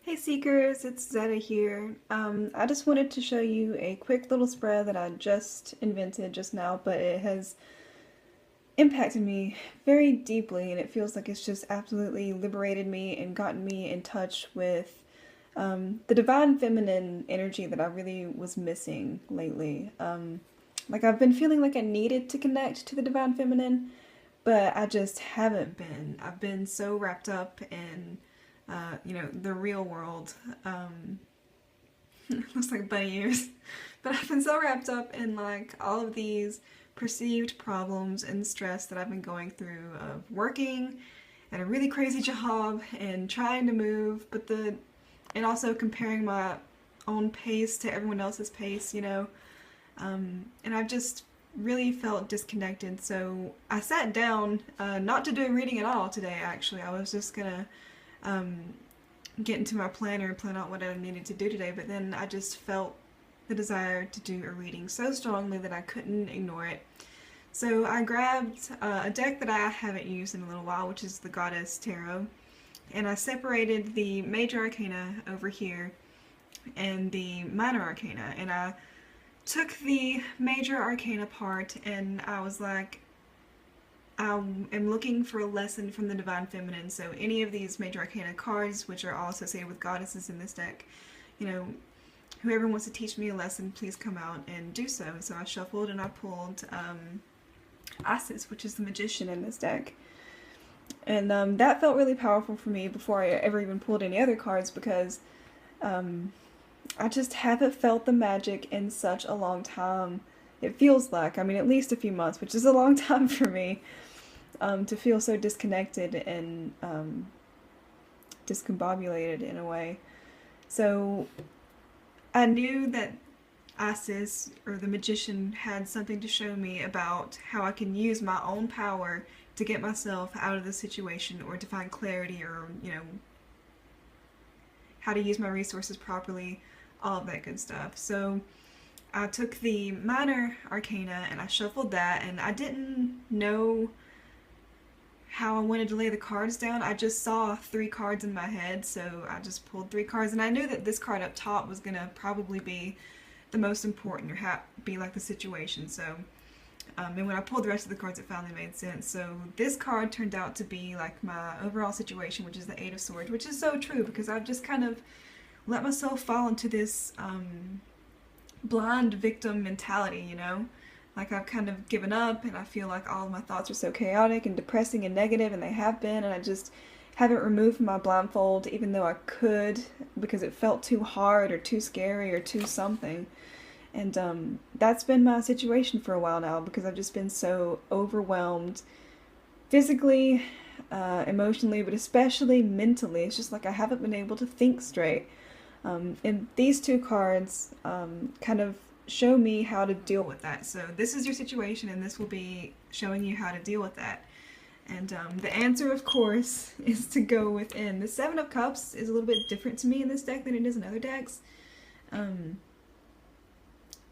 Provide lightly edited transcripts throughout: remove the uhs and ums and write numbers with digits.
Hey Seekers, it's Zeta here. I just wanted to show you a quick little spread that I just invented just now, but it has impacted me very deeply, and it feels like it's just absolutely liberated me and gotten me in touch with the divine feminine energy that I really was missing lately. Like I've been feeling like I needed to connect to the divine feminine, but I just haven't been. I've been so wrapped up in the real world. Looks like bunny ears. But I've been so wrapped up in like all of these perceived problems and stress that I've been going through of working at a really crazy job and trying to move, and also comparing my own pace to everyone else's pace. And I've just really felt disconnected. So I sat down, not to do a reading at all today, actually. I was just gonna um, get into my planner and plan out what I needed to do today, but then I just felt the desire to do a reading so strongly that I couldn't ignore it. So I grabbed a deck that I haven't used in a little while, which is the Goddess Tarot, and I separated the Major Arcana over here and the Minor Arcana, and I took the Major Arcana part and I was like, I am looking for a lesson from the Divine Feminine. So any of these Major Arcana cards, which are all associated with goddesses in this deck, you know, whoever wants to teach me a lesson, please come out and do so. So I shuffled and I pulled Isis, which is the magician in this deck. And that felt really powerful for me before I ever even pulled any other cards because I just haven't felt the magic in such a long time. It feels like, I mean, at least a few months, which is a long time for me, to feel so disconnected and discombobulated in a way. So I knew that Isis, or the magician, had something to show me about how I can use my own power to get myself out of the situation or to find clarity or, how to use my resources properly, all of that good stuff. So I took the Minor Arcana and I shuffled that, and I didn't know how I wanted to lay the cards down. I just saw 3 cards in my head, so I just pulled 3 cards, and I knew that this card up top was gonna probably be the most important or be like the situation. So, and when I pulled the rest of the cards, it finally made sense. So this card turned out to be like my overall situation, which is the Eight of Swords, which is so true because I've just kind of let myself fall into this blind victim mentality. Like I've kind of given up and I feel like all of my thoughts are so chaotic and depressing and negative, and they have been, and I just haven't removed my blindfold even though I could because it felt too hard or too scary or too something. And that's been my situation for a while now because I've just been so overwhelmed physically, emotionally, but especially mentally. It's just like I haven't been able to think straight. And these 2 cards kind of show me how to deal with that. So this is your situation, and this will be showing you how to deal with that. And the answer, of course, is to go within. The Seven of Cups is a little bit different to me in this deck than it is in other decks.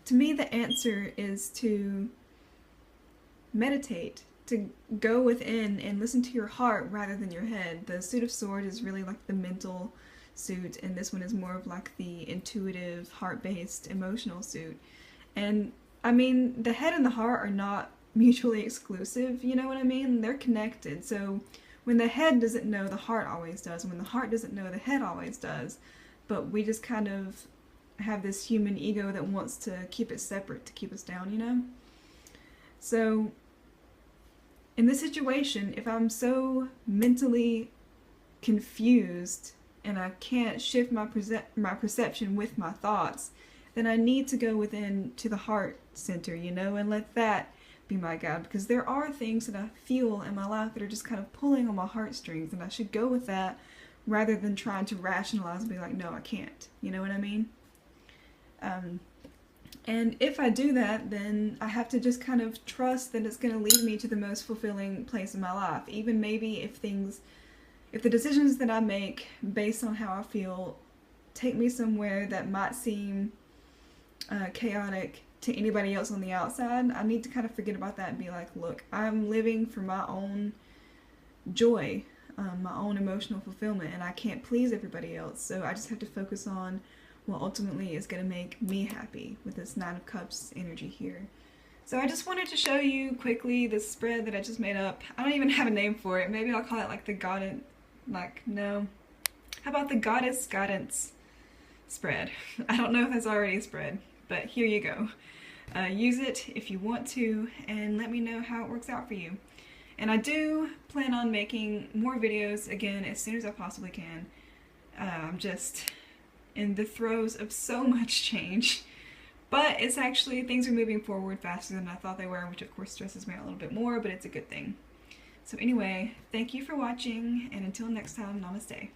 To me, the answer is to meditate, to go within and listen to your heart rather than your head. The Suit of Swords is really like the mental suit, and this one is more of like the intuitive, heart-based, emotional suit. And I mean, the head and the heart are not mutually exclusive, you know what I mean? They're connected. So when the head doesn't know, the heart always does. When the heart doesn't know, the head always does. But we just kind of have this human ego that wants to keep it separate to keep us down. So in this situation, if I'm so mentally confused and I can't shift my perception with my thoughts, then I need to go within to the heart center, and let that be my guide, because there are things that I feel in my life that are just kind of pulling on my heartstrings, and I should go with that rather than trying to rationalize and be like, no, I can't. You know what I mean? And if I do that, then I have to just kind of trust that it's going to lead me to the most fulfilling place in my life. Even maybe if the decisions that I make based on how I feel take me somewhere that might seem chaotic to anybody else on the outside, I need to kind of forget about that and be like, look, I'm living for my own joy. my own emotional fulfillment, and I can't please everybody else, so I just have to focus on what ultimately is going to make me happy with this Nine of Cups energy here. So I just wanted to show you quickly this spread that I just made up. I don't even have a name for it. Maybe I'll call it like the goddess, no. How about the goddess guidance spread? I don't know if that's already a spread, but here you go. Use it if you want to, and let me know how it works out for you. And I do plan on making more videos again as soon as I possibly can. I'm just in the throes of so much change. But it's actually, things are moving forward faster than I thought they were, which of course stresses me out a little bit more, but it's a good thing. So anyway, thank you for watching, and until next time, namaste.